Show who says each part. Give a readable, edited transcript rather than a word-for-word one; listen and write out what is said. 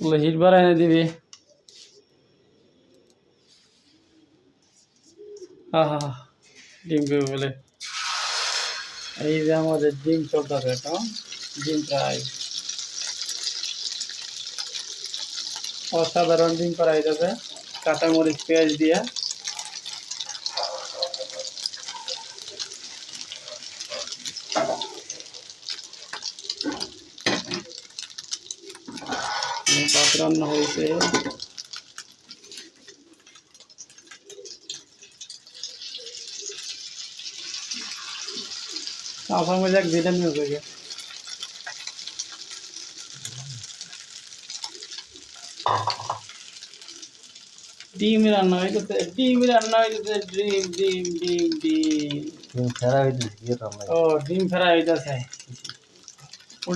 Speaker 1: ওগুলো হিট বাড়ায় দিবি। আহা, ডিম করবে বলে। এই যে আমাদের ডিম চলতেছে এখন, ডিম প্রায় অসাধারণ ডিম করা হইতেছে কাঁচামরিচ পেঁয়াজ দিয়া। ভাত রান্না হয়েছে। কাঁচামরিচ এক ভিটামিন হয়ে গেছে। ডিম রান্না হইতেছে, ডিম রান্না হইতেছে, ডিম ডিম ডিম ডিম।
Speaker 2: ডিম ফেরা হইতেছে কি রান্না?
Speaker 1: ও ডিম ফ্রাই হইতেছে।